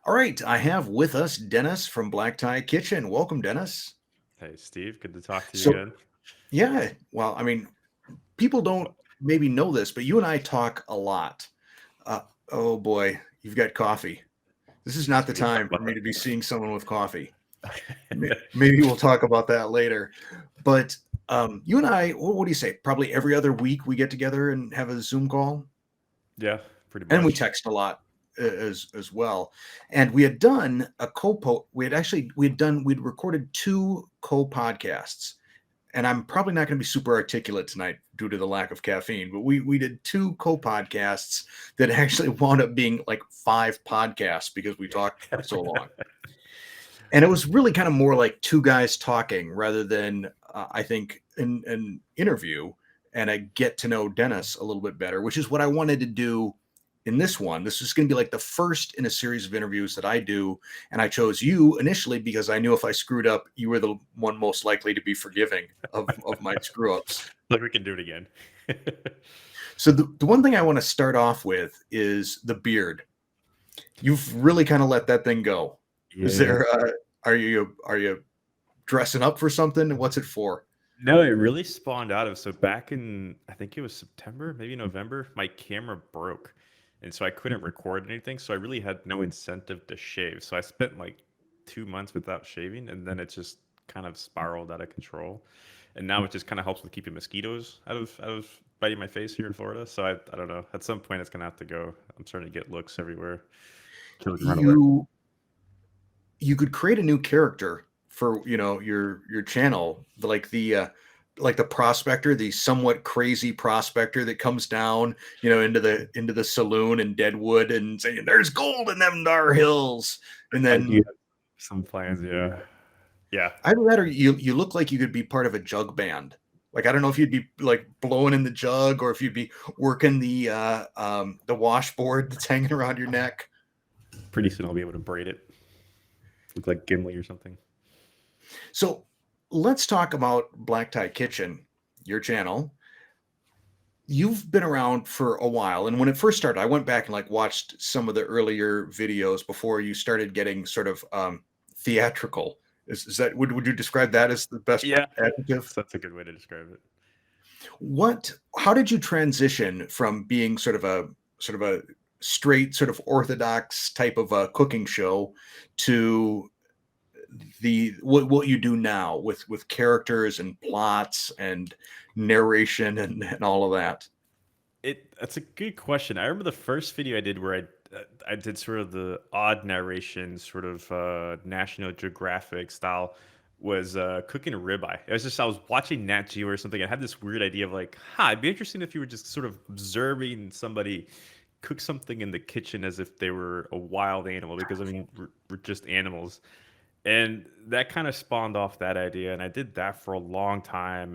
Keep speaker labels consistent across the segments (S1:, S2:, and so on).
S1: All right, I have with us Dennis from Black Tie Kitchen. Welcome, Dennis.
S2: Hey, Steve, good to talk to you
S1: So,
S2: again.
S1: yeah, well, I mean, people don't maybe know this, but you and I talk a lot. Uh, oh boy, you've got coffee. This is not
S2: Yes,
S1: the
S2: we can talk
S1: time for
S2: about
S1: me to be seeing someone with coffee.
S2: that.
S1: Maybe we'll talk about that later. But you and I, what do you say? Probably every other week we get together and have a Zoom call.
S2: Yeah, pretty
S1: And we
S2: much.
S1: text a lot as well. And we had done a co we'd recorded two co-podcasts. And I'm probably not going to be super articulate tonight due to the lack of caffeine, but we did two co-podcasts that actually wound up being like five podcasts because we talked for so long. And it was really kind of more like two guys talking rather than I think an interview, and I get to know Dennis a little bit better, which is what I wanted to do in this one. This is going to be like the first in a series of interviews that I do, and I chose you initially because I knew if I screwed up, you were the one most likely to be forgiving of my screw ups.
S2: Like we can do it again.
S1: So the one thing I want to start off with is the beard. You've really kind of let that thing go. Is
S2: Yeah.
S1: there are you dressing up for something? What's it for?
S2: No, it really spawned out of so back in I think it was September, maybe November, my camera broke. And so I couldn't record anything. So I really had no incentive to shave. So I spent like 2 months without shaving and then it just kind of spiraled out of control. And now it just kind of helps with keeping mosquitoes out of biting my face here in Florida. So I don't know. At some point it's gonna have to go. I'm starting to get looks everywhere. Kill can run away.
S1: You you could create a new character for your channel, like the prospector, the somewhat crazy prospector that comes down into the saloon in Deadwood and saying there's gold in them dar hills, and
S2: I do
S1: then
S2: have some plans, yeah. Yeah.
S1: either that or you look like you could be part of a jug band. Like I don't know if you'd be like blowing in the jug or if you'd be working the washboard that's hanging around your neck.
S2: Pretty soon I'll be able to braid it. Look like Gimli or something.
S1: So let's talk about Black Tie Kitchen, your channel. You've been around for a while, and when it first started, I went back and like watched some of the earlier videos before you started getting sort of theatrical. Is that would you describe that as the best
S2: Yeah.
S1: adjective?
S2: That's a good way to describe it.
S1: How did you transition from being sort of a straight sort of orthodox type of a cooking show to the what you do now with characters and plots and narration and all of that?
S2: That's a good question. I remember the first video I did where I did sort of the odd narration, sort of National Geographic style, was cooking a ribeye. It was just I was watching Nat Geo or something. I had this weird idea of like, it'd be interesting if you were just sort of observing somebody cook something in the kitchen as if they were a wild animal, because I mean we're just animals. And that kind of spawned off that idea, and I did that for a long time,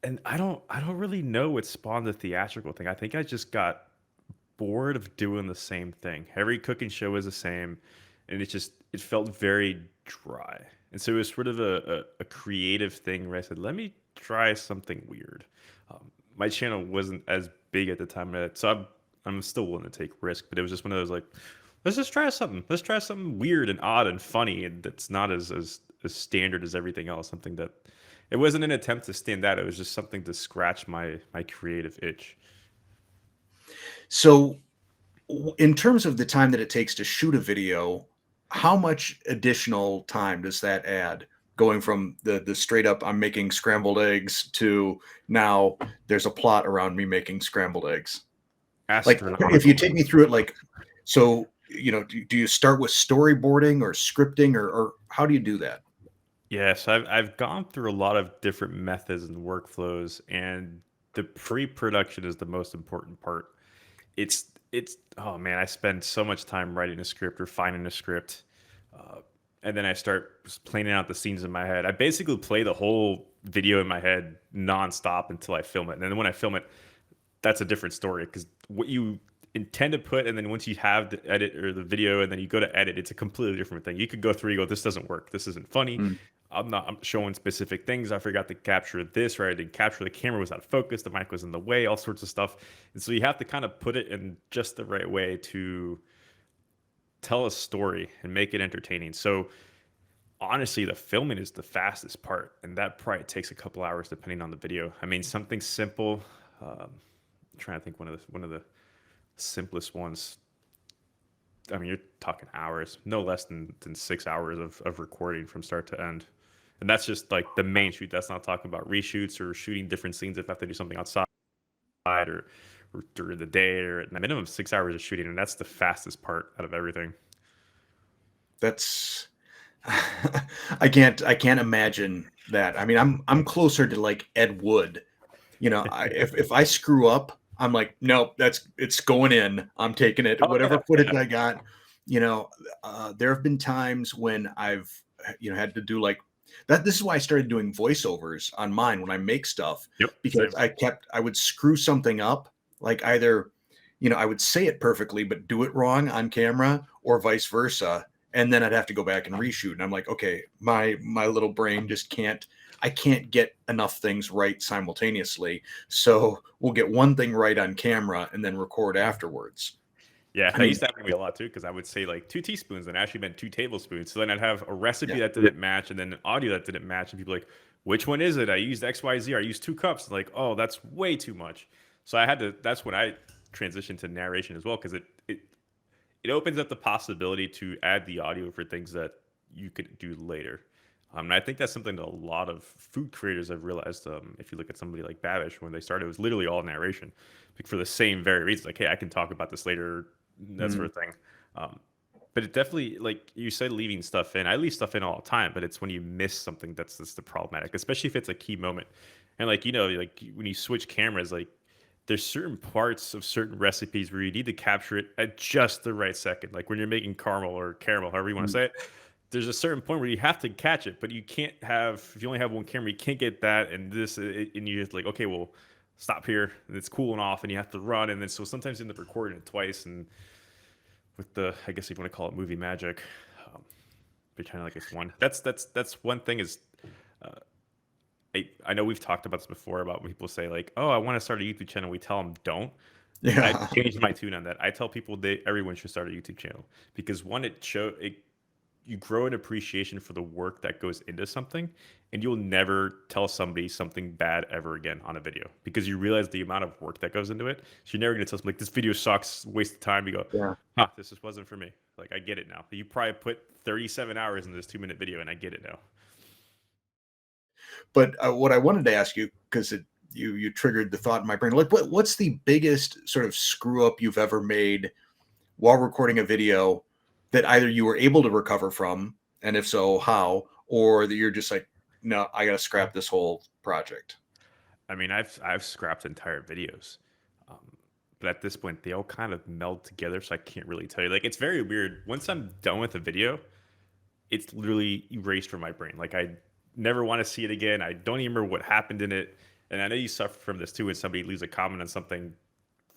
S2: and I don't really know what spawned the theatrical thing. I think I just got bored of doing the same thing. Every cooking show is the same, and it felt very dry. And so it was sort of a creative thing where I said, let me try something weird. My channel wasn't as big at the time, so I'm still willing to take risk, but it was just one of those like, let's just try something. Let's try something weird and odd and funny, and that's not as standard as everything else. Something that it wasn't an attempt to stand out. It was just something to scratch my creative itch.
S1: So in terms of the time that it takes to shoot a video, how much additional time does that add? Going from the straight up I'm making scrambled eggs to now there's a plot around me making scrambled eggs. Like if you
S2: Astronomical.
S1: take me through it, like so do you start with storyboarding or scripting or how do you do that?
S2: Yes, I've gone through a lot of different methods and workflows, and the pre-production is the most important part. It's oh man, I spend so much time writing a script, refining a script, uh, and then I start planning out the scenes in my head. I basically play the whole video in my head nonstop until I film it, and then when I film it, that's a different story because what you intend to put, and then once you have the edit or the video and then you go to edit, it's a completely different thing. You could go through, you go, this doesn't work, this isn't funny,
S1: Mm.
S2: I'm showing specific things, I forgot to capture this, or I didn't capture, the camera was out of focus, the mic was in the way, all sorts of stuff. And so you have to kind of put it in just the right way to tell a story and make it entertaining. So honestly, the filming is the fastest part, and that probably takes a couple hours depending on the video. I mean, something simple. I'm trying to think one of the simplest ones. I mean, you're talking hours, no less than 6 hours of recording from start to end. And that's just like the main shoot. That's not talking about reshoots or shooting different scenes if I have to do something outside or during the day, or at minimum 6 hours of shooting. And that's the fastest part out of everything.
S1: That's I can't imagine that. I mean, I'm closer to like Ed Wood. If I screw up, I'm like, nope, it's going in. I'm taking it.
S2: Oh,
S1: Whatever
S2: yeah.
S1: footage
S2: Yeah.
S1: I got, you know, there have been times when I've had to do like that. This is why I started doing voiceovers on mine when I make stuff,
S2: Yep.
S1: because
S2: Same.
S1: I would screw something up, like either I would say it perfectly but do it wrong on camera, or vice versa, and then I'd have to go back and reshoot. And I'm like, okay, my little brain just can't. I can't get enough things right simultaneously. So we'll get one thing right on camera and then record afterwards.
S2: Yeah,
S1: I
S2: that
S1: mean,
S2: used to happen to me a lot too, because I would say like 2 teaspoons and it actually meant 2 tablespoons. So then I'd have a
S1: yeah.
S2: recipe that didn't match and then an audio that didn't match. And people like, which one is it? I used XYZ, or I used 2 cups. Like, oh, that's way too much. So that's when I transitioned to narration as well, because it opens up the possibility to add the audio for things that you could do later. And I think that's something that a lot of food creators have realized. If you look at somebody like Babish, when they started, it was literally all narration, like for the same very reason. Like, hey, I can talk about this later, that sort
S1: Mm,
S2: of thing. Um, but it definitely, like you said, leaving stuff in. I leave stuff in all the time, but it's when you miss something that's the problematic, especially if it's a key moment. And like like when you switch cameras, like there's certain parts of certain recipes where you need to capture it at just the right second. Like when you're making caramel, however you want to
S1: mm.
S2: say it, there's a certain point where you have to catch it, but you can't have, if you only have one camera, you can't get that and this, and you're just like, okay, well, stop here. And it's cooling off and you have to run. And then so sometimes you end up recording it twice. And with the, I guess if you want to call it movie magic, um, pretend like it's one. That's one thing is, uh, I know we've talked about this before about when people say like, "Oh, I want to start a YouTube channel." We tell them don't. I've
S1: Yeah.
S2: changed my tune on that. I tell people everyone should start a YouTube channel because one, you grow an appreciation for the work that goes into something, and you'll never tell somebody something bad ever again on a video because you realize the amount of work that goes into it. So you're never gonna tell somebody like this video sucks, waste of time. You go,
S1: Yeah.
S2: huh, this just wasn't for me. Like I get it now. You probably put 37 hours in this 2 minute video, and I get it now.
S1: But what I wanted to ask you, because you triggered the thought in my brain, like what's the biggest sort of screw up you've ever made while recording a video that either you were able to recover from, and if so, how, or that you're just like, no, I got to scrap this whole project.
S2: I mean, I've scrapped entire videos, um, but at this point, they all kind of meld together, so I can't really tell you. Like, it's very weird. Once I'm done with a video, it's literally erased from my brain. Like, I never want to see it again. I don't even remember what happened in it. And I know you suffer from this too when somebody leaves a comment on something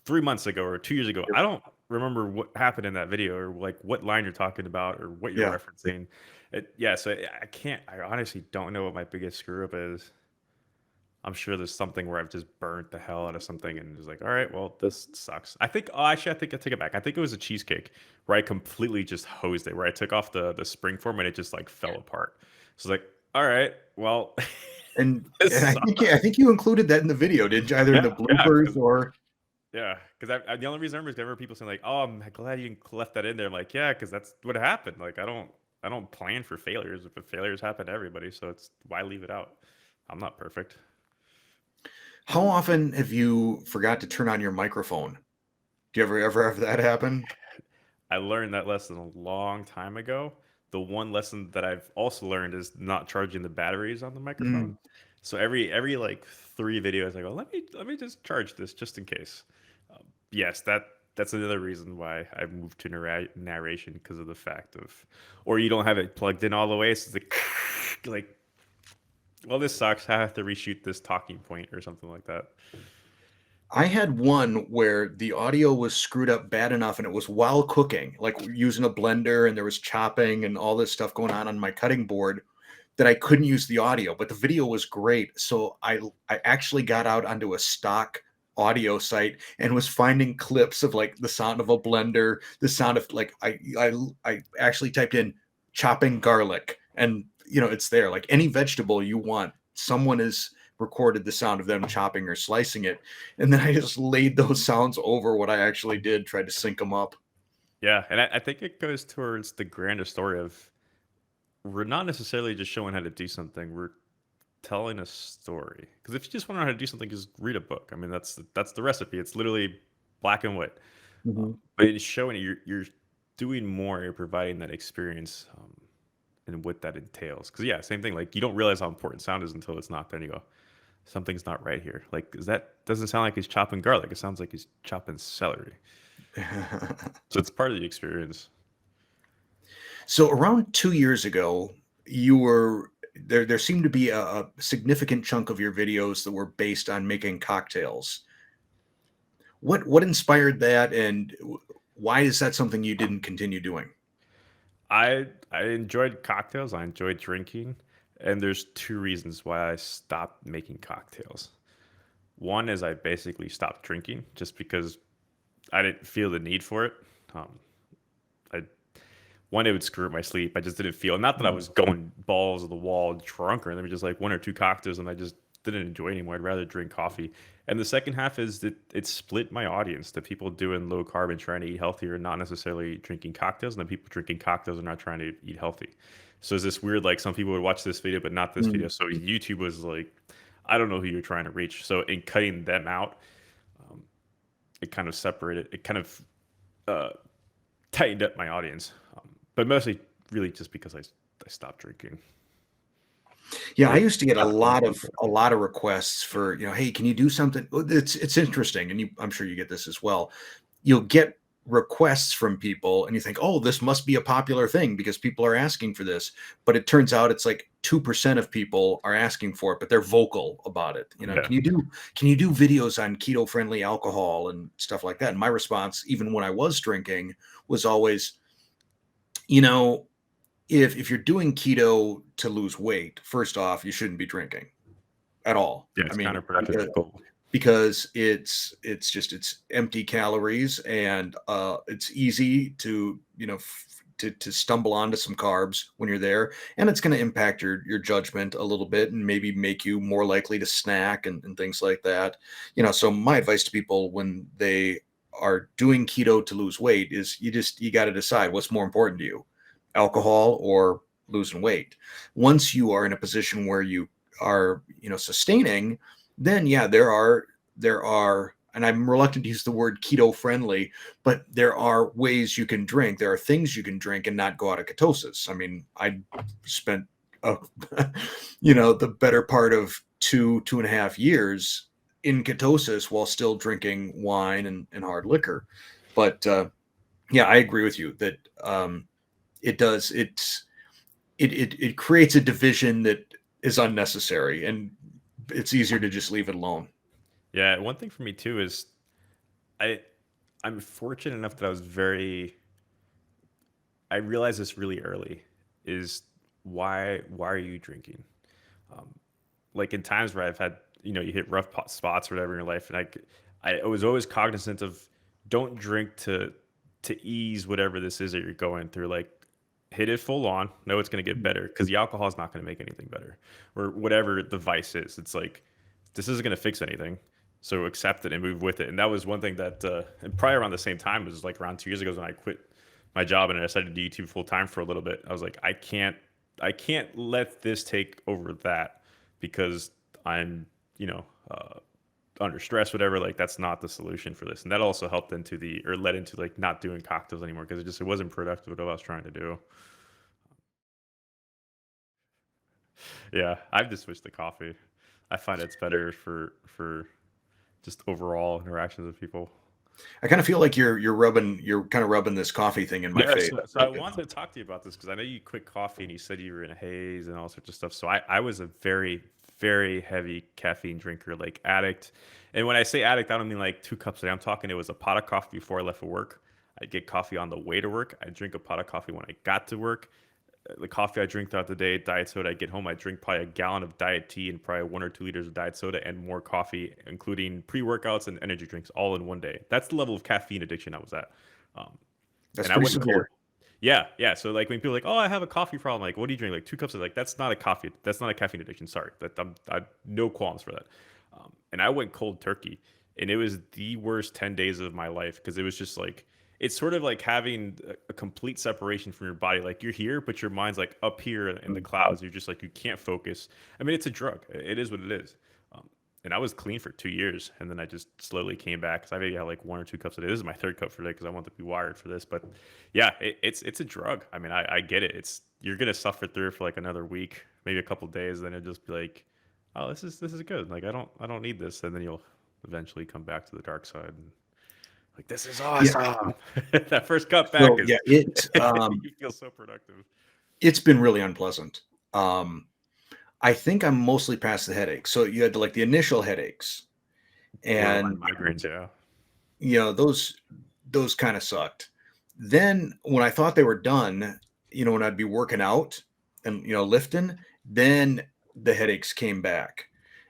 S2: 3 months ago or 2 years ago. I don't remember what happened in that video or like what line you're talking about or what you're
S1: Yeah.
S2: referencing. Yeah, so I can't. I honestly don't know what my biggest screw up is. I'm sure there's something where I've just burnt the hell out of something and was like, all right, well, this sucks. I think, oh, actually, I think I take it back. I think it was a cheesecake where I completely just hosed it, where I took off the spring form and it just like fell apart. So like, all right, well, this
S1: And
S2: sucks.
S1: I think you included that in the video, did you? Either in
S2: Yeah,
S1: the
S2: yeah,
S1: bloopers or
S2: yeah. Because the only reason I remember is 'cause I remember people saying like, oh, I'm glad you left that in there. I'm like, yeah, because that's what happened. Like, I don't plan for failures, but failures happen to everybody. So it's why leave it out? I'm not perfect.
S1: how often have you forgot to turn on your microphone? Do you ever have that happen?
S2: I learned that lesson a long time ago. The one lesson that I've also learned is not charging the batteries on the microphone.
S1: Mm.
S2: So every like 3 videos, I go, let me just charge this just in case. Yes, that's another reason why I moved to narration because of the fact of, or you don't have it plugged in all the way, so it's like, like, well, this sucks. I have to reshoot this talking point or something like that.
S1: I had one where the audio was screwed up bad enough, and it was while cooking, like using a blender, and there was chopping and all this stuff going on my cutting board, that I couldn't use the audio, but the video was great. So I actually got out onto a stock audio site and was finding clips of like the sound of a blender, the sound of like I actually typed in chopping garlic, and it's there. Like any vegetable you want, someone has recorded the sound of them chopping or slicing it, and then I just laid those sounds over what I actually did, tried to sync them up.
S2: Yeah, and I think it goes towards the grander story of we're not necessarily just showing how to do something. We're telling a story. Because if you just want to know how to do something, just read a book. I mean, that's the recipe. It's literally black and white.
S1: Mhm.
S2: But it's showing you're doing more. You're providing that experience, and what that entails. Because yeah, same thing. Like you don't realize how important sound is until it's not there. And you go, something's not right here. Like is that doesn't sound like he's chopping garlic. It sounds like he's chopping celery. So it's part of the experience.
S1: So around 2 years ago, you were there. There seemed to be a significant chunk of your videos that were based on making cocktails. What inspired that, and why is that something you didn't continue doing?
S2: I enjoyed cocktails. I enjoyed drinking, and there's two reasons why I stopped making cocktails. One is I basically stopped drinking just because I didn't feel the need for it. Um, I One, it would screw up my sleep. I just didn't feel. Not that I
S1: Mm,
S2: was going balls to the wall drunk or anything, just like one or two cocktails, and I just didn't enjoy it anymore. I'd rather drink coffee. And the second half is that it split my audience to people doing low carb and trying to eat healthier, not necessarily drinking cocktails, and then people drinking cocktails and not trying to eat healthy. So it's this weird, like some people would watch this video, but not this video.
S1: mm.
S2: So YouTube was like, I don't know who you're trying to reach. So in cutting them out, um, it kind of separated. It kind of uh, tightened up my audience, but mostly really just because I stopped drinking
S1: Yeah, I
S2: or
S1: used to get a
S2: stopped doing
S1: lot of
S2: cocktails.
S1: a lot of requests for, hey, can you do something? Well, it's interesting, and I'm sure you get this as well. You'll get requests from people, and you think, oh, this must be a popular thing because people are asking for this. But it turns out it's like 2% of people are asking for it, but they're vocal about it.
S2: Yeah,
S1: Can you do videos on keto friendly alcohol and stuff like that? And my response, even when I was drinking, was always, you know, if you're doing keto to lose weight, first off, you shouldn't be drinking at all.
S2: yeah,
S1: I
S2: it's
S1: mean,
S2: counterproductive goal.
S1: because it's empty calories, and it's easy to to stumble onto some carbs when you're there, and it's going to impact your judgment a little bit and maybe make you more likely to snack and things like that. So my advice to people when they are doing keto to lose weight is you got to decide what's more important to you, alcohol or losing weight. Once you are in a position where you are sustaining, then yeah, there are, and I'm reluctant to use the word keto friendly, but there are ways you can drink. There are things you can drink and not go out of ketosis. I mean, I spent uh, the better part of 2.5 years in ketosis while still drinking wine and hard liquor. But yeah, I agree with you that it does it creates a division that is unnecessary, and it's easier to just leave it alone.
S2: Yeah, one thing for me too is I I'm fortunate enough that I realized this really early is why are you drinking? Um, like in times where I've had, you hit rough spots or whatever in your life, and I was always cognizant of don't drink to ease whatever this is that you're going through. Like hit it full on, know it's going to get better because the alcohol is not going to make anything better, or whatever the vice is. It's like this isn't going to fix anything. So accept it and move with it. And that was one thing that, and probably around the same time, it was like around 2 years ago when I quit my job and I decided to do YouTube full time for a little bit. I was like, I can't let this take over that because I'm, you know, uh, under stress, whatever. Like that's not the solution for this. And that also helped into or led into like not doing cocktails anymore because it wasn't productive at what I was trying to do. Yeah, I've just switched to coffee. I find it's better for just overall interactions with people.
S1: I kind of feel like you're kind of rubbing this coffee thing in my
S2: Yeah,
S1: face.
S2: so I wanted to talk to you about this because I know you quit coffee and you said you were in a haze and all sorts of stuff. So I was a very, very heavy caffeine drinker, like addict. And when I say addict, I don't mean like 2 cups a day. I'm talking it was a pot of coffee before I left for work. I'd get coffee on the way to work. I'd drink a pot of coffee when I got to work. the coffee I drink throughout the day, diet soda. I get home, I drink probably a gallon of diet tea and probably 1 or 2 liters of diet soda and more coffee, including pre workouts and energy drinks, all in one day. That's the level of caffeine addiction I was at. Um,
S1: That's
S2: and I
S1: pretty
S2: went cold.
S1: severe.
S2: Yeah, yeah. So like when people are like, oh, I have a coffee problem. Like, what do you drink? Like 2 cups of like that's not a coffee. That's not a caffeine addiction. Sorry, I no qualms for that. And I went cold turkey, and it was the worst 10 days of my life because it was just like it's sort of like having a complete separation from your body. Like you're here, but your mind's like up here in the clouds. You're just like you can't focus. I mean, it's a drug. It is what it is. Um, and I was clean for 2 years, and then I just slowly came back because I maybe had like 1 or 2 cups a day. This is my third cup for the day because I want to be wired for this. But yeah, it's a drug. I mean, I get it. It's you're gonna suffer through it for like another week, maybe a couple days, then it'll just be like, oh, this is good. Like I don't need this, and then you'll eventually come back to the dark side and like this is
S1: Yeah.
S2: awesome. That first cut back
S1: So
S2: is
S1: yeah, it
S2: you feel so productive.
S1: it's been really unpleasant. I think I'm mostly past the headache. So you had like the initial headaches,
S2: Borderline
S1: and
S2: migraines, yeah.
S1: those kind of sucked. Then when I thought they were done, when I'd be working out and lifting, then the headaches came back.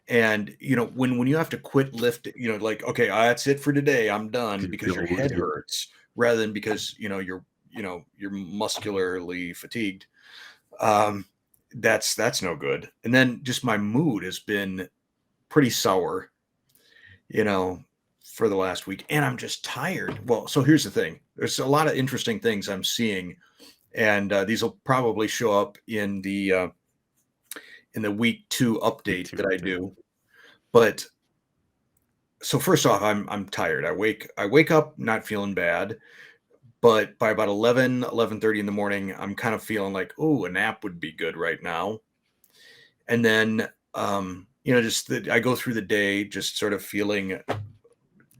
S1: And when you have to quit lift, like okay, that's it for today, I'm done
S2: You
S1: because
S2: feel
S1: your head
S2: woozy.
S1: hurts rather than because you're muscularly fatigued. Um, that's no good. And then just my mood has been pretty sour, you know, for the last week, and I'm just tired. Well, so here's the thing: there's a lot of interesting things I'm seeing, and these will probably show up in the week 2
S2: Week
S1: update
S2: two
S1: that I
S2: update.
S1: do. But so first off, I'm tired. I wake up not feeling bad, but by about 11:30 in the morning, I'm kind of feeling like, oh, a nap would be good right now. And then just I go through the day just sort of feeling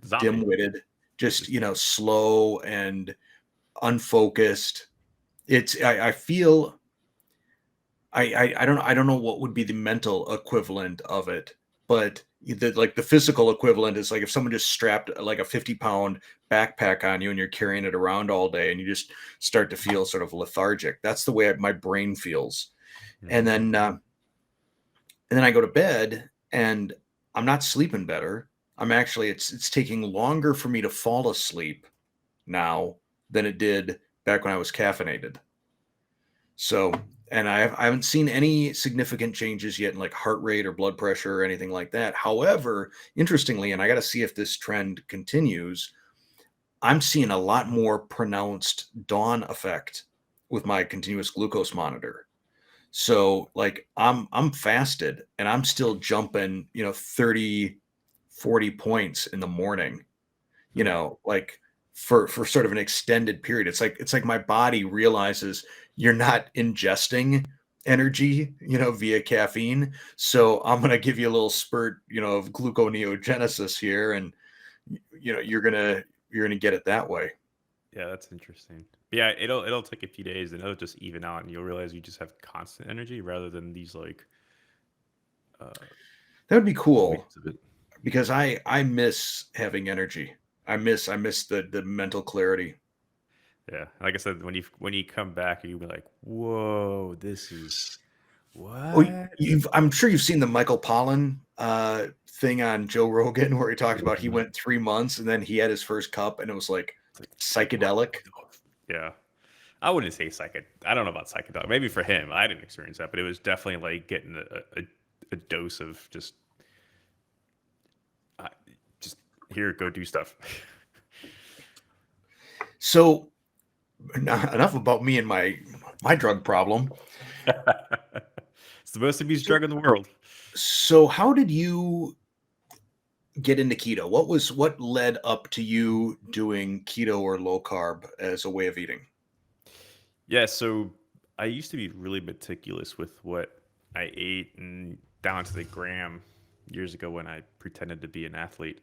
S2: Zombie.
S1: dim-witted, just
S2: Just
S1: slow and unfocused. I feel I don't know what would be the mental equivalent of it, but the physical equivalent is like if someone just strapped like a 50-pound backpack on you and you're carrying it around all day and you just start to feel sort of lethargic. That's the way my brain feels. And
S2: mhm.
S1: then I go to bed and I'm not sleeping better. I'm actually it's taking longer for me to fall asleep now than it did back when I was caffeinated. So, and I haven't seen any significant changes yet in like heart rate or blood pressure or anything like that. However, interestingly, and I got to see if this trend continues, I'm seeing a lot more pronounced dawn effect with my continuous glucose monitor. So, like I'm fasted and I'm still jumping, 30, 40 points in the morning,
S2: Mm.
S1: like for sort of an extended period. It's like my body realizes you're not ingesting energy, via caffeine. So I'm gonna give you a little spurt, of gluconeogenesis here, and you're gonna get it that way.
S2: Yeah, that's interesting. But yeah, it'll take a few days and it'll just even out and you'll realize you just have constant energy rather than these like uh
S1: That would be cool
S2: waves of it.
S1: because I miss having energy. I miss the mental clarity.
S2: Yeah. Like I said, when you come back you'll be like, whoa, this is
S1: Oh,
S2: what?
S1: I'm sure you've seen the Michael Pollan thing on Joe Rogan where he talked about he
S2: Mhm.
S1: went 3 months and then he had his first cup and it was like
S2: It's like what
S1: psychedelic.
S2: the yeah. I wouldn't say I don't know about psychedelic. Maybe for him, I didn't experience that, but it was definitely like getting a dose of uh, just here, go do stuff.
S1: So enough about me and my drug problem.
S2: It's the most abused
S1: So,
S2: drug in the world.
S1: so how did you get into keto? What led up to you doing keto or low carb as a way of eating?
S2: Yeah, so I used to be really meticulous with what I ate and down to the gram years ago when I pretended to be an athlete.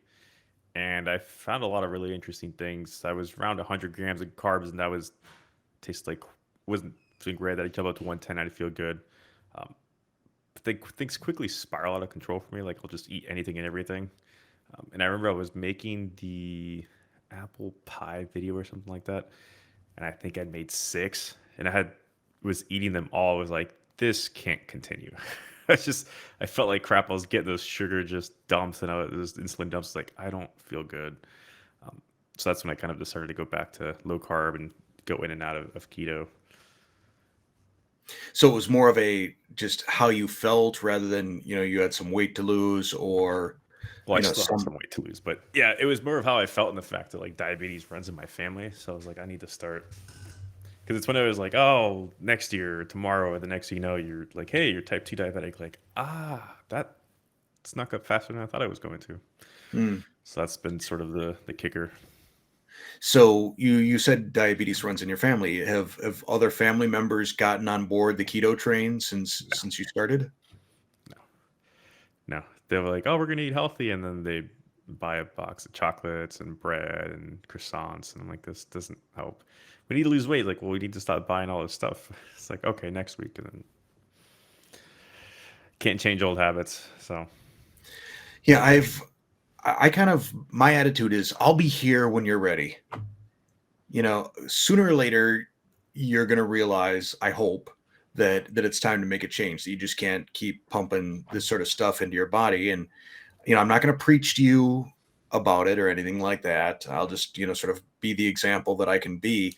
S2: And I found a lot of really interesting things. I was around 100 grams of carbs, and that was tastes like wasn't feeling great. That I jumped up to 110, I'd feel good. Um, but things quickly spiral out of control for me. Like I'll just eat anything and everything. And I remember I was making the apple pie video or something like that, and I think I'd made 6, and I had was eating them all, I was like, this can't continue. I just, I felt like crap. I was getting those sugar just dumps and those insulin dumps. Like, I don't feel good. So that's when I kind of decided to go back to low carb and go in and out of keto.
S1: So it was more of a just how you felt rather than, you had some weight to lose or,
S2: Well, I still have
S1: some.
S2: some weight to lose, but yeah, it was more of how I felt in the fact that like diabetes runs in my family. So I was like, I need to start because it's when I was like, oh, next year, or tomorrow, or the next thing you know, you're like, hey, you're type 2 diabetic. Like, that snuck up faster than I thought I was going to.
S1: Hmm.
S2: So that's been sort of the kicker.
S1: So you said diabetes runs in your family. Have other family members gotten on board the keto train
S2: No,
S1: since you started?
S2: no, no. They were like, oh, we're gonna eat healthy, and then they buy a box of chocolates and bread and croissants, and I'm like, this doesn't help. We need to lose weight. Like, well, we need to stop buying all this stuff. It's like, okay, next week, and then can't change old habits. So
S1: Yeah, I kind of my attitude is I'll be here when you're ready. Sooner or later you're going to realize, I hope, that it's time to make a change. That you just can't keep pumping this sort of stuff into your body. And I'm not going to preach to you about it or anything like that. I'll just sort of be the example that I can be.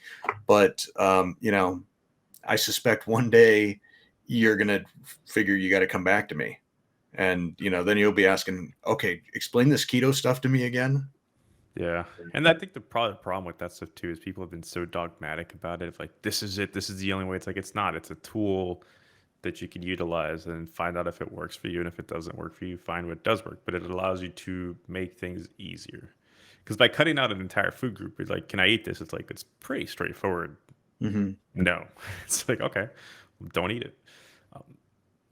S1: But I suspect one day you're going to figure you got to come back to me. And then you'll be asking, okay, explain this keto stuff to me again.
S2: yeah, and I think the problem with that stuff too is people have been so dogmatic about it. Of like, this is it. This is the only way. It's like it's not. It's a tool that you can utilize and find out if it works for you, and if it doesn't work for you, find what does work. But it allows you to make things easier. Because by cutting out an entire food group, it's like, can I eat this? It's like it's pretty straightforward.
S1: Hmm.
S2: No, it's like okay, don't eat it. Um,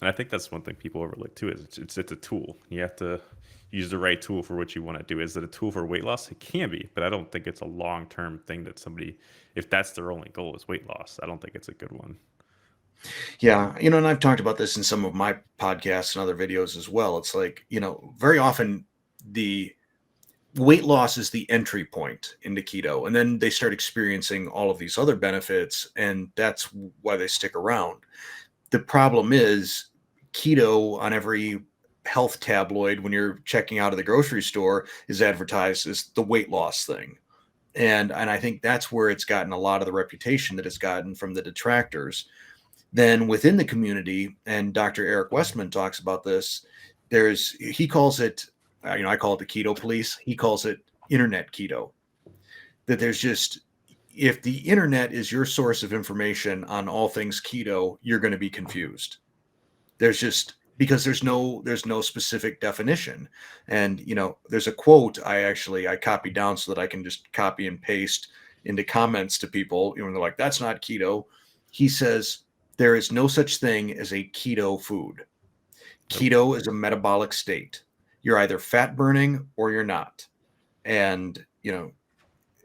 S2: and I think that's one thing people overlook too is it's a tool. You have to use the right tool for what you want to do. Is it a tool for weight loss? It can be, but I don't think it's a long term thing that somebody, if that's their only goal is weight loss, I don't think it's a good one.
S1: Yeah, and I've talked about this in some of my podcasts and other videos as well. It's like, very often the weight loss is the entry point into keto, and then they start experiencing all of these other benefits, and that's why they stick around. The problem is keto on every health tabloid when you're checking out of the grocery store is advertised as the weight loss thing. And I think that's where it's gotten a lot of the reputation that it's gotten from the detractors. Then within the community, and Dr. Eric Westman talks about this, he calls it, I call it the keto police. He calls it internet keto. That there's just, if the internet is your source of information on all things keto, you're going to be confused. There's just, because there's no specific definition. And there's a quote I copied down so that I can just copy and paste into comments to people, when they're like, that's not keto. He says, there is no such thing as a keto food.
S2: Nope.
S1: Keto is a metabolic state. You're either fat burning or you're not. And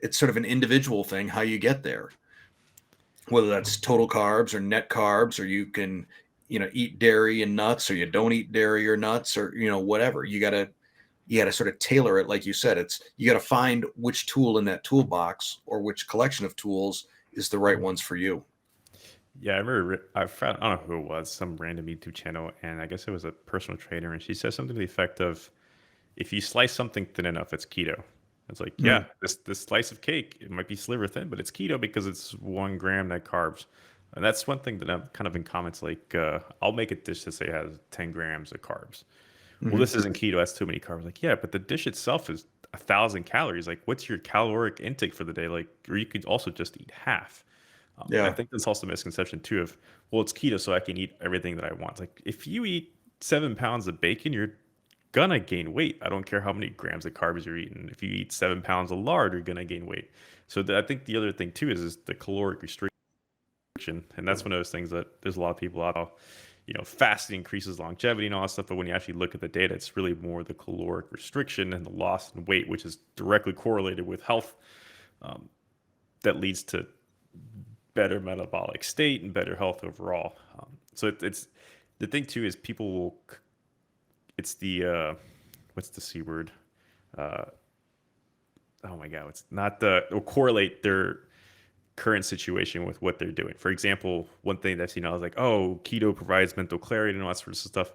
S1: it's sort of an individual thing how you get there, whether that's total carbs or net carbs, or you can eat dairy and nuts, or you don't eat dairy or nuts, or whatever. You got to sort of tailor it. Like you said, it's, you got to find which tool in that toolbox or which collection of tools is the right ones for you.
S2: Yeah, I remember I found, I don't know who it was, some random YouTube channel, and I guess it was a personal trainer, and she said something to the effect of, if you slice something thin enough, it's keto. It's like, yeah,
S1: Mm,
S2: this slice of cake, it might be sliver thin, but it's keto because it's 1 gram net carbs. And that's one thing that I'm kind of in comments like, I'll make a dish that say has 10 grams of carbs. Well,
S1: mhm.
S2: this isn't keto, that's too many carbs. Like, yeah, but the dish itself is 1,000 calories. Like, what's your caloric intake for the day? Like, or you could also just eat half. I
S1: Yeah.
S2: think that's also a misconception too of, well, it's keto, so I can eat everything that I want. It's like, if you eat 7 pounds of bacon, you're gonna gain weight. I don't care how many grams of carbs you're eating. If you eat 7 pounds of lard, you're gonna gain weight. So I think the other thing too is the caloric restriction, and that's one of those things that there's a lot of people out. Fasting increases longevity and all that stuff, but when you actually look at the data, it's really more the caloric restriction and the loss in weight, which is directly correlated with health, um, that leads to better metabolic state and better health overall. So it's the thing too is people will. It's the what's the c word? Uh, oh my god, it's not the will correlate their current situation with what they're doing. For example, one thing that I've seen, I was like, oh, keto provides mental clarity and all that sort of stuff.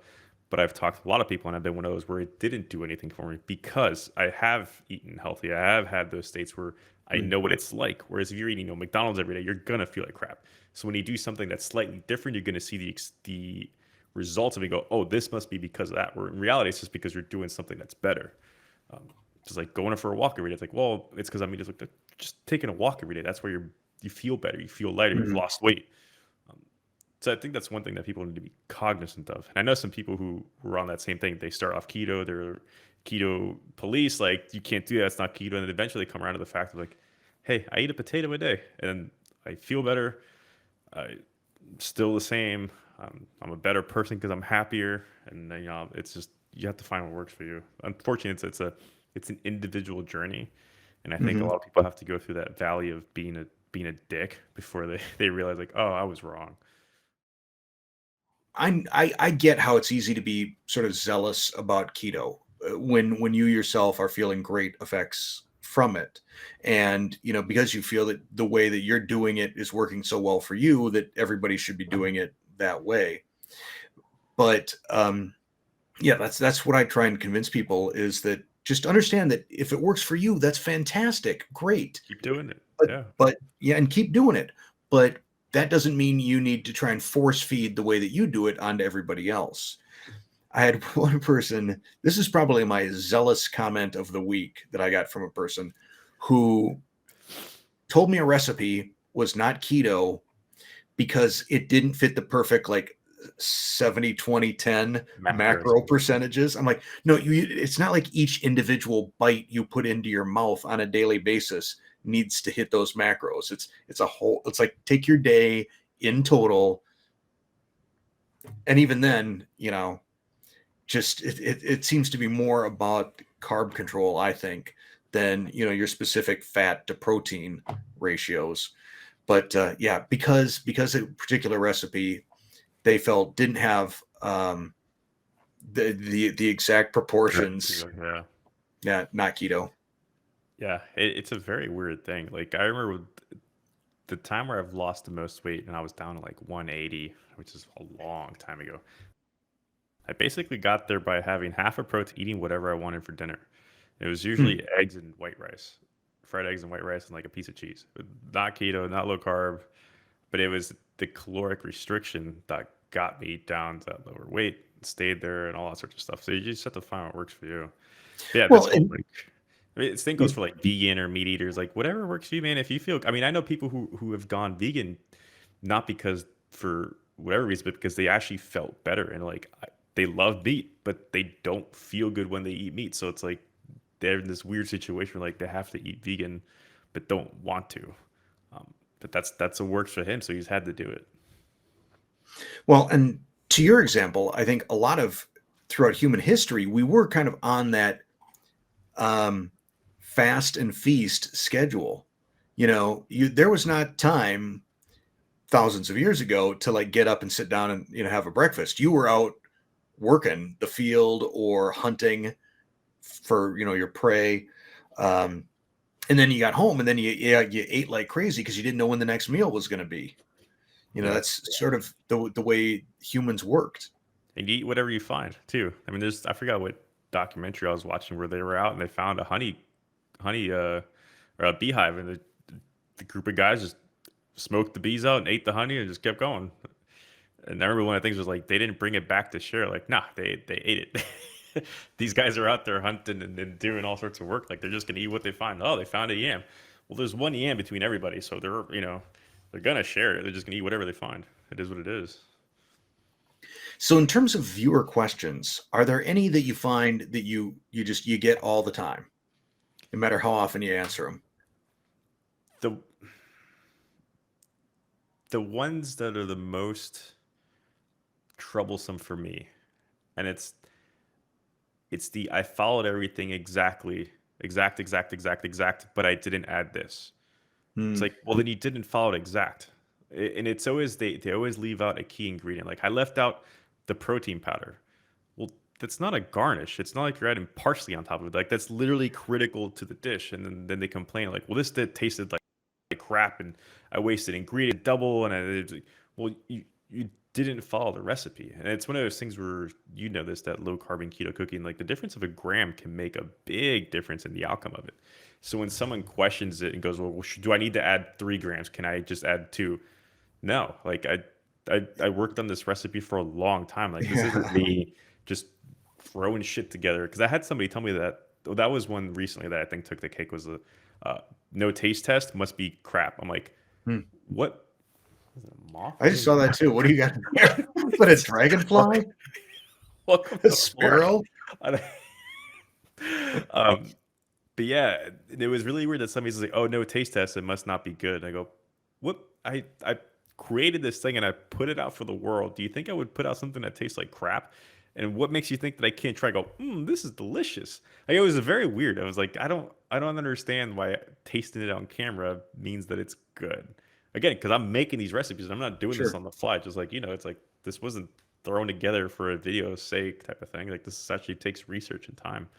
S2: But I've talked to a lot of people, and I've been one of those where it didn't do anything for me because I have eaten healthy. I have had those states where I
S1: Mm.
S2: know what it's like. Whereas if you're eating, McDonald's every day, you're gonna feel like crap. So when you do something that's slightly different, you're gonna see the results of it. And go, oh, this must be because of that. Where in reality, it's just because you're doing something that's better. Um, just like going for a walk every day. It's like, well, it's because I'm just taking a walk every day. That's where you feel better, you feel lighter, you've
S1: Mhm.
S2: lost weight. Um, so I think that's one thing that people need to be cognizant of. And I know some people who were on that same thing. They start off keto, they're keto police, like you can't do that, it's not keto. And then eventually come around to the fact of like, hey, I eat a potato a day and I feel better. I'm still the same. I'm a better person because I'm happier. And then, it's just you have to find what works for you. Unfortunately, it's an individual journey, and I think a
S1: Mhm.
S2: lot of people have to go through that valley of being a dick before they realize like, oh, I was wrong.
S1: I get how it's easy to be sort of zealous about keto when you yourself are feeling great effects from it, and because you feel that the way that you're doing it is working so well for you that everybody should be doing it that way. But yeah, that's what I try and convince people is that just understand that if it works for you, that's fantastic, great.
S2: Keep doing it.
S1: But
S2: Yeah.
S1: but yeah, and keep doing it. But that doesn't mean you need to try and force feed the way that you do it onto everybody else. I had one person, this is probably my zealous comment of the week that I got from a person who told me a recipe was not keto because it didn't fit the perfect like 70-20-10
S2: Macros.
S1: macro percentages. I'm like, no, it's not like each individual bite you put into your mouth on a daily basis needs to hit those macros. It's a whole, it's like take your day in total. And even then, just it seems to be more about carb control, I think, than your specific fat to protein ratios. But yeah, because a particular recipe they felt didn't have the exact
S2: Correct.
S1: proportions.
S2: Yeah.
S1: Yeah, not keto.
S2: Yeah. It's a very weird thing. Like I remember the time where I've lost the most weight and I was down to like 180, which is a long time ago. I basically got there by having half a protein, eating whatever I wanted for dinner. It was
S1: Hmm.
S2: usually eggs and white rice, fried eggs and white rice, and like a piece of cheese. Not keto, not low carb, but it was the caloric restriction that got me down to that lower weight, stayed there, and all that sorts of stuff. So you just have to find what works for you. But yeah, this
S1: Well,
S2: whole like, I mean, this thing goes for like vegan or meat eaters, like whatever works for you, man. If you feel, I mean, I know people who have gone vegan not because for whatever reason, but because they actually felt better and like they love meat, but they don't feel good when they eat meat. So it's like they're in this weird situation where like they have to eat vegan, but don't want to. But that's what works for him, so he's had to do it.
S1: well, and to your example, I think a lot of throughout human history, we were kind of on that um, fast and feast schedule. There was not time thousands of years ago to like get up and sit down and have a breakfast. You were out working the field or hunting for your prey, um, and then you got home and then you ate like crazy because you didn't know when the next meal was going to be.
S2: Yeah,
S1: That's sort of the way humans worked.
S2: and you eat whatever you find too. I mean, there's I forgot what documentary I was watching where they were out and they found a honey or a beehive, and the group of guys just smoked the bees out and ate the honey and just kept going. And I remember one of the things was like they didn't bring it back to share. Like, nah, they ate it. These guys are out there hunting and doing all sorts of work. Like they're just gonna eat what they find. Oh, they found a yam. Well, there's one yam between everybody, so they're gonna share it. They're just gonna eat whatever they find. It is what it is.
S1: So in terms of viewer questions, are there any that you find that you get all the time, no matter how often you answer them?
S2: The the ones that are the most troublesome for me, and it's the I followed everything exact, but I didn't add this. It's
S1: Hmm.
S2: like, well, then you didn't follow it exact. And it's always they always leave out a key ingredient. Like I left out the protein powder. Well, that's not a garnish. It's not like you're adding parsley on top of it. Like that's literally critical to the dish. And then they complain like, well, this did tasted like. crap, and I wasted ingredient double, and it's like, well, you didn't follow the recipe, and it's one of those things where you know this, that low carbon keto cooking, like the difference of a gram can make a big difference in the outcome of it. So when someone questions it and goes, well, do I need to add 3 grams? Can I just add two? No, like I worked on this recipe for a long time. Like this isn't
S1: Yeah.
S2: me just throwing shit together. Because I had somebody tell me that, well, that was one recently that I think took the cake, was a uh, no taste test must be crap. I'm like,
S1: Hmm.
S2: what? Is it a moth?
S1: I
S2: What
S1: just
S2: is
S1: saw that too. What do you got there? Is that a dragonfly?
S2: welcome
S1: A
S2: to Florida.
S1: sparrow?
S2: um, but yeah, it was really weird that somebody's like, "Oh, no taste test, it must not be good." And I go, "What? I created this thing and I put it out for the world. Do you think I would put out something that tastes like crap? And what makes you think that I can't try?" Go, this is delicious. Like, it was very weird. I was like, I don't understand why tasting it on camera means that it's good. Again, because I'm making these recipes, I'm not doing this
S1: Sure.
S2: on the fly. Just like, it's like this wasn't thrown together for a video's sake type of thing. Like, this actually takes research and time.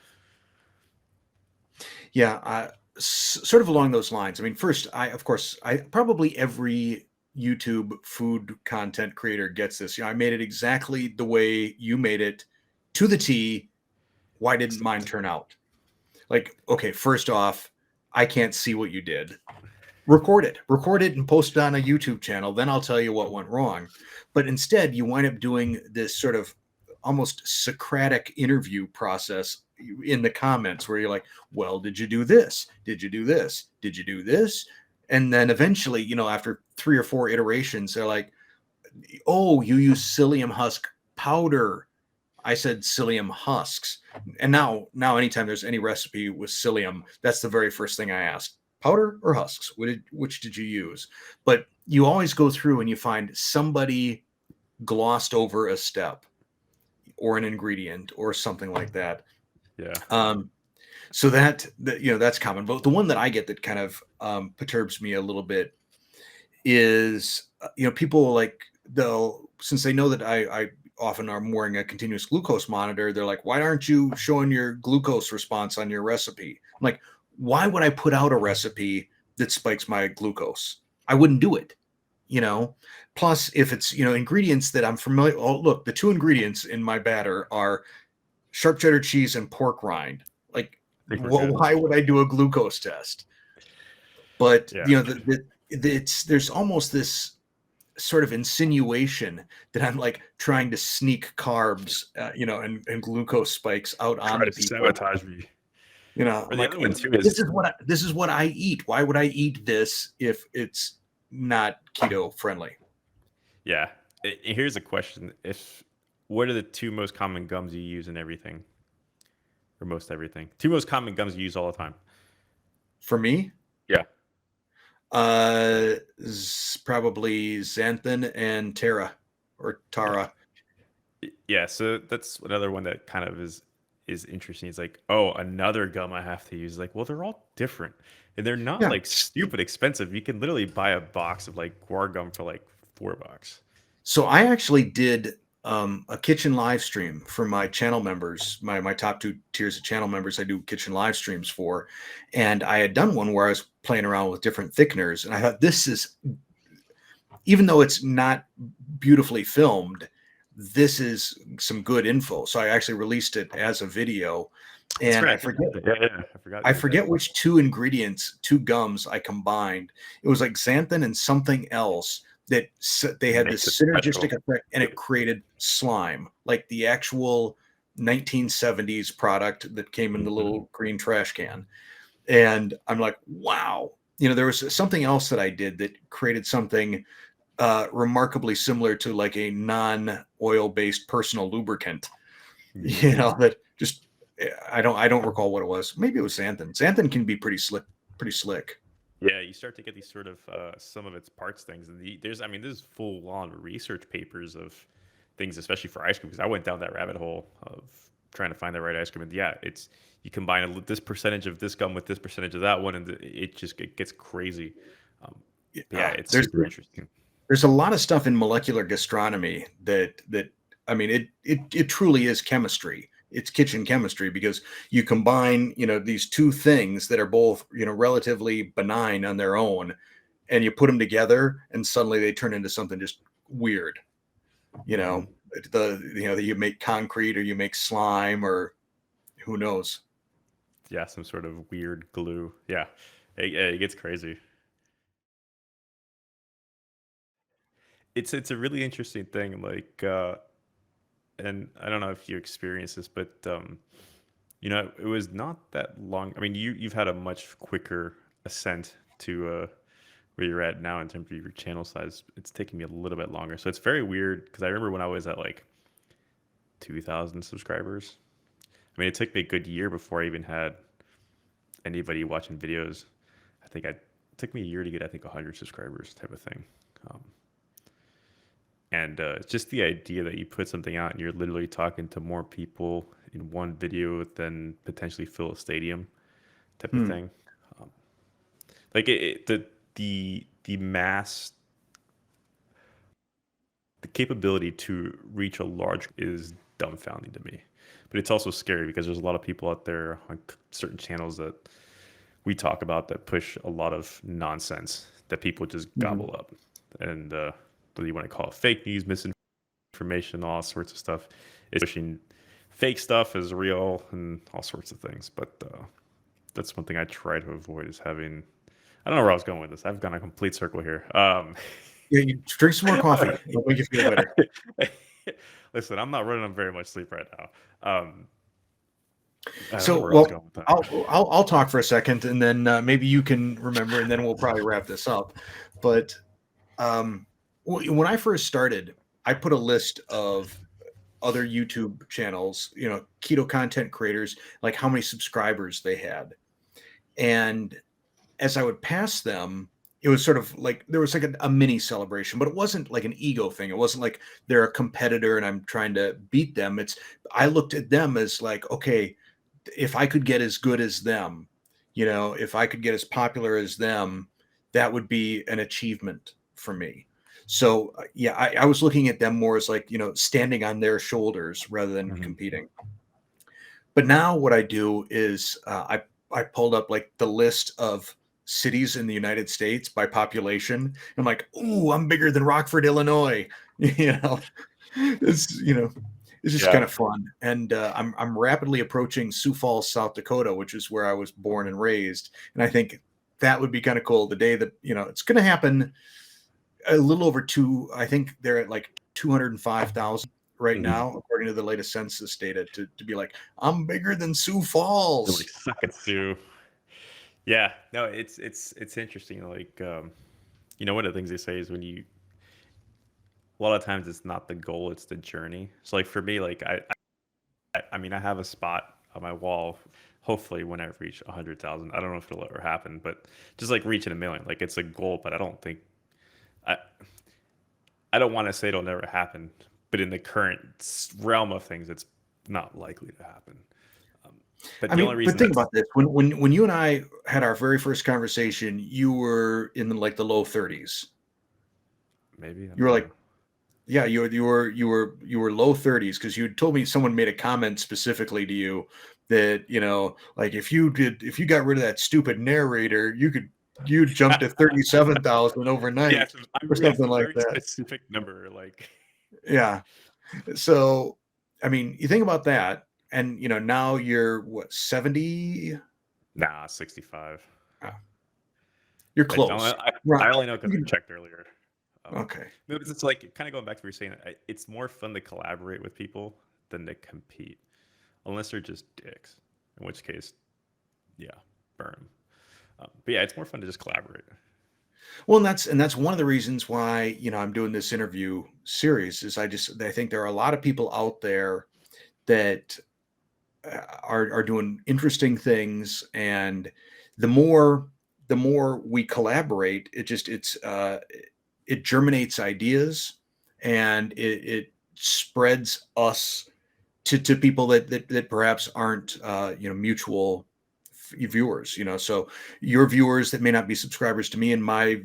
S1: Yeah, sort of along those lines. I mean, first, of course, I probably every YouTube food content creator gets this. I made it exactly the way you made it to the T. Why didn't mine turn out? Like, okay, first off, I can't see what you did. Record it and post it on a YouTube channel. Then I'll tell you what went wrong. But instead, you wind up doing this sort of almost Socratic interview process in the comments where you're like, well, did you do this? Did you do this? Did you do this? And then eventually, after 3 or 4 iterations, they're like, oh, you use psyllium husk powder. I said psyllium husks. And now anytime there's any recipe with psyllium, that's the very first thing I ask. Powder or husks? Which did you use? But you always go through and you find somebody glossed over a step or an ingredient or something like that.
S2: Yeah.
S1: So that's common. But the one that I get that kind of perturbs me a little bit is people like they'll, since they know that I often are wearing a continuous glucose monitor, they're like, why aren't you showing your glucose response on your recipe? I'm like, why would I put out a recipe that spikes my glucose? I wouldn't do it. Plus, if it's ingredients that I'm familiar. Oh, look, the 2 ingredients in my batter are sharp cheddar cheese and pork rind. Like,
S2: I think we're good.
S1: why would I do a glucose test? But
S2: Yeah.
S1: there's almost this sort of insinuation that I'm like trying to sneak carbs, and glucose spikes out
S2: Try
S1: onto
S2: to
S1: people.
S2: sabotage me. Or
S1: I'm
S2: the
S1: like,
S2: other one too
S1: this
S2: is,
S1: is what I eat. Why would I eat this if it's not keto friendly?
S2: yeah. Here's a question: If what are the 2 most common gums you use in everything, or most everything? 2 most common gums you use all the time.
S1: For me,
S2: Yeah.
S1: probably xanthan and Tara.
S2: Yeah. So that's another one that kind of is interesting. It's like, oh, another gum I have to use. Like, well, they're all different, and they're not
S1: Yeah.
S2: like stupid expensive. You can literally buy a box of like guar gum for like $4.
S1: So I actually did a kitchen live stream for my channel members, my top 2 tiers of channel members. I do kitchen live streams for, and I had done one where I was playing around with different thickeners, and I thought this is, even though it's not beautifully filmed, this is some good info. So I actually released it as a video,
S2: That's
S1: and
S2: right.
S1: I forget
S2: Yeah. I forgot
S1: I
S2: you did that.
S1: forget which 2 ingredients, 2 gums I combined. It was like xanthan and something else that they had
S2: Makes it
S1: this
S2: special.
S1: synergistic effect, and it created slime, like the actual 1970s product that came in the
S2: Mhm.
S1: little green trash can. And I'm like, wow. There was something else that I did that created something remarkably similar to like a non-oil based personal lubricant. That just, I don't recall what it was. Maybe it was xanthan. Xanthan can be pretty slick, pretty slick.
S2: Yeah, you start to get these sort of some of its parts things, and there's full on research papers of things, especially for ice cream, because I went down that rabbit hole of trying to find the right ice cream, and yeah, it's you combine this percentage of this gum with this percentage of that one, and it gets crazy. Um, but yeah, it's
S1: There's
S2: super interesting.
S1: there's a lot of stuff in molecular gastronomy that I mean it truly is chemistry. It's kitchen chemistry, because you combine these 2 things that are both relatively benign on their own, and you put them together, and suddenly they turn into something just weird. You
S2: Hmm.
S1: know, you make concrete, or you make slime, or who knows.
S2: Yeah, some sort of weird glue. Yeah, it gets crazy. It's a really interesting thing. Like, and I don't know if you experienced this, but it was not that long. I mean, you've had a much quicker ascent to where you're at now in terms of your channel size. It's taking me a little bit longer, so it's very weird because I remember when I was at like 2,000 subscribers. I mean, it took me a good year before I even had anybody watching videos. It took me a year to get, I think, 100 subscribers type of thing. Um, and it's just the idea that you put something out and you're literally talking to more people in one video than potentially fill a stadium type of
S1: Hmm.
S2: thing. Um, like the mass, the capability to reach a large is dumbfounding to me. But it's also scary because there's a lot of people out there on certain channels that we talk about that push a lot of nonsense that people just
S1: Mhm.
S2: gobble up. And whether you want to call it fake news, misinformation, all sorts of stuff, it's pushing fake stuff as real and all sorts of things. But that's one thing I try to avoid is having. I don't know where I was going with this. I've gone a complete circle here.
S1: Yeah, you drink some more coffee. It'll make you feel better.
S2: Listen, I'm not running on very much sleep right now. I don't know
S1: So,
S2: where I was
S1: well,
S2: going with that.
S1: I'll talk for a second, and then maybe you can remember, and then we'll probably wrap this up. But um, when I first started, I put a list of other YouTube channels, keto content creators, like how many subscribers they had, and as I would pass them, it was sort of like there was like a mini celebration, but it wasn't like an ego thing. It wasn't like they're a competitor and I'm trying to beat them. I looked at them as like, okay, if I could get as good as them, if I could get as popular as them, that would be an achievement for me. So yeah, I was looking at them more as like, standing on their shoulders rather than
S2: Hmm.
S1: competing. But now what I do is I pulled up like the list of cities in the United States by population. I'm like, ooh, I'm bigger than Rockford, Illinois. you know, it's it's just kind
S2: Yeah.
S1: of fun. And I'm rapidly approaching Sioux Falls, South Dakota, which is where I was born and raised. And I think that would be kind of cool. The day that it's going to happen a little over two. I think they're at like 205,000 right
S2: Hmm.
S1: now, according to the latest census data. To be like, I'm bigger than Sioux
S2: They're like
S1: Falls.
S2: suck it, Sue. Yeah, no, it's interesting. Like, one of the things they say is when you a lot of times it's not the goal, it's the journey. So like for me, like I mean I have a spot on my wall. Hopefully, when I reach 100,000, I don't know if it'll ever happen, but just like reaching a million, like it's a goal, but I I don't want to say it'll never happen. But in the current realm of things, it's not likely to happen. Um, but
S1: I
S2: the only
S1: mean, but
S2: reason
S1: think
S2: that's
S1: about this. When you and I had our very first conversation, you were in like the low 30s.
S2: maybe I
S1: You were
S2: don't
S1: like,
S2: know.
S1: yeah, you were low 30s because you told me someone made a comment specifically to you that, like if you got rid of that stupid narrator, you'd jump to 37,000
S2: Yeah,
S1: overnight
S2: yeah, it's
S1: something
S2: a
S1: like
S2: very
S1: that.
S2: specific number. Like,
S1: Yeah. So, I mean, you think about that, and now you're what, 70?
S2: nah, 65.
S1: You're
S2: I don't.
S1: close. Right.
S2: I only know because
S1: You
S2: I
S1: can-
S2: checked earlier.
S1: Okay.
S2: No, it's like kind of going back to what you're saying. It's more fun to collaborate with people than to compete, unless they're just dicks. In which case, yeah, burn 'em. But yeah, it's more fun to just collaborate.
S1: Well, and that's one of the reasons why I'm doing this interview series is I think there are a lot of people out there that are doing interesting things, and the more the more we collaborate, it germinates ideas, and it spreads us to people that perhaps aren't mutual viewers. So your viewers that may not be subscribers to me, and my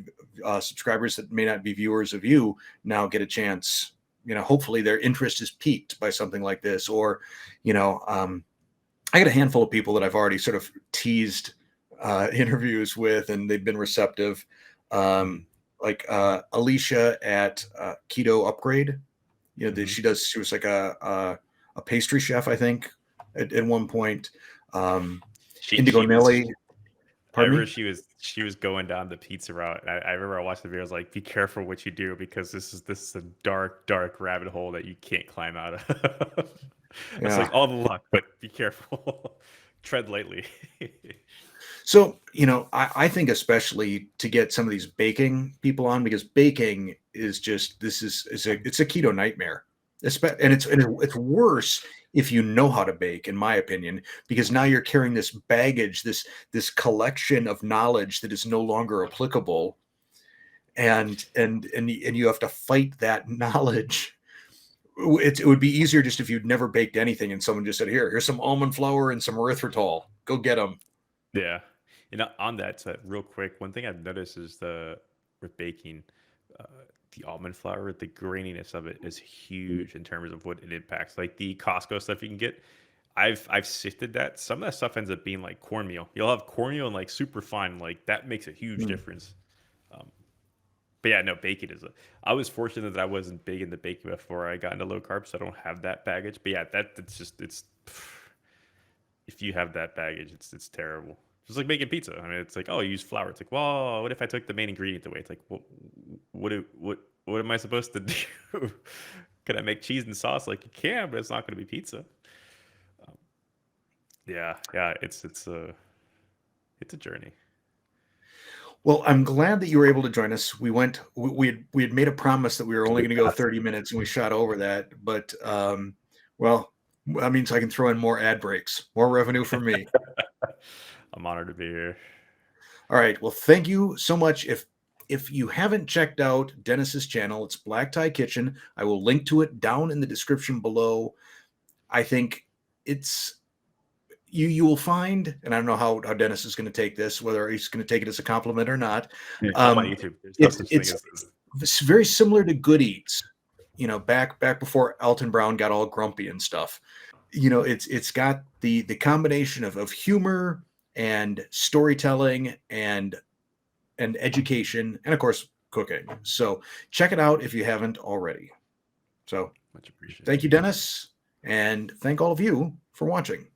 S1: subscribers that may not be viewers of you, now get a chance. Hopefully their interest is piqued by something like this, or I got a handful of people that I've already sort of teased interviews with, and they've been receptive. Um,
S2: Mhm.
S1: like Alicia at Keto Upgrade. You know,
S2: Mhm.
S1: she was like a pastry chef, I think, at one point. Um, Indigo
S2: She was
S1: Nelly,
S2: I
S1: pardon
S2: remember
S1: me.
S2: she was going down the pizza route, and I remember I watched the video. I was like, "Be careful what you do because this is a dark rabbit hole that you can't climb out of." I was
S1: Yeah.
S2: like, "All the luck, but be careful, tread lightly."
S1: So, you know, I think especially to get some of these baking people on, because baking is just this is a it's a keto nightmare. And it's worse if you know how to bake, in my opinion, because now you're carrying this baggage, this collection of knowledge that is no longer applicable, and you have to fight that knowledge. It would be easier just if you'd never baked anything and someone just said, here's some almond flour and some erythritol. Go get them.
S2: Yeah. On that, real quick, one thing I've noticed is the with baking, uh, the almond flour, the graininess of it is huge in terms of what it impacts. Like the Costco stuff you can get, I've sifted that. Some of that stuff ends up being like cornmeal. You'll have cornmeal and like super fine, like that makes a huge difference. Um, but yeah, no, bacon is. I was fortunate that I wasn't big into baking before I got into low carb, so I don't have that baggage. But yeah, that's just it's. If you have that baggage, it's terrible. Just like making pizza. I mean, it's like, oh, you use flour. It's like, well, what if I took the main ingredient away? It's like, what am I supposed to do? Can I make cheese and sauce? Like you can, but it's not going to be pizza. Um, yeah, it's a journey.
S1: Well, I'm glad that you were able to join us. We had made a promise that we were only going to go 30 minutes, and we shot over that. But well, that means I can throw in more ad breaks, more revenue for me.
S2: I'm honored to be here.
S1: All right. Well, thank you so much. If you haven't checked out Dennis's channel, it's Black Tie Kitchen. I will link to it down in the description below. I think it's you will find, and I don't know how Dennis is going to take this, whether he's going to take it as a compliment or not.
S2: Yeah, I'm on
S1: Um,
S2: YouTube. There's no
S1: it's
S2: such thing
S1: it's
S2: as
S1: it's very similar to Good Eats, you know, back before Alton Brown got all grumpy and stuff. You know, it's got the combination of humor and storytelling and education, and of course cooking. So check it out if you haven't already. So
S2: much appreciated.
S1: thank you, Dennis, and thank all of you for watching.